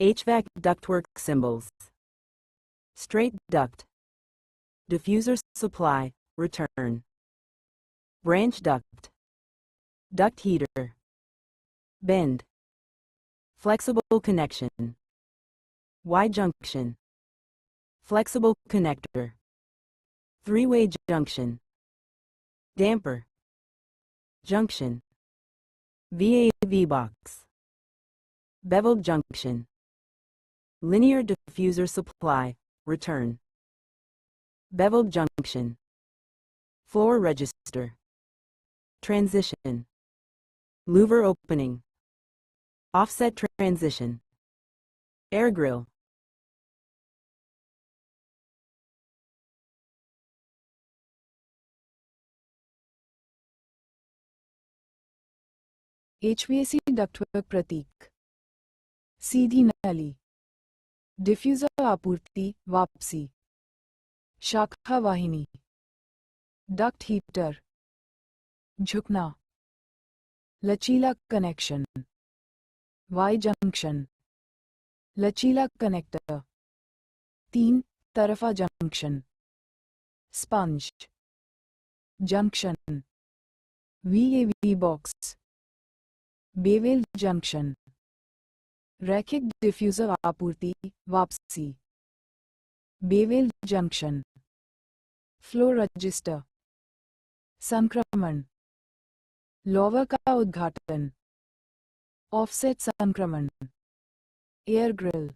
HVAC ductwork symbols. Straight duct. Diffuser supply, return. Branch duct. Duct heater. Bend. Flexible connection. Y-junction. Flexible connector. Three-way junction. Damper. Junction. VAV box. Beveled junction. Linear diffuser supply, return. Beveled junction. Floor register. Transition. Louver opening. Offset transition. Air grill. HVAC ductwork प्रतीक. सीधी नली. Diffuser आपूर्ति वापसी. शाखा वाहिनी. Duct heater. झुकना. लचीला connection. Y junction. लचीला connector. तीन तरफा junction. Sponge. Junction. VAV box. Bevel junction. रैखिक डिफ्यूजर आपूर्ति वापसी. Bevel junction. Flow register. संक्रमण. लॉवर का उद्घाटन. ऑफसेट संक्रमण. Air grill.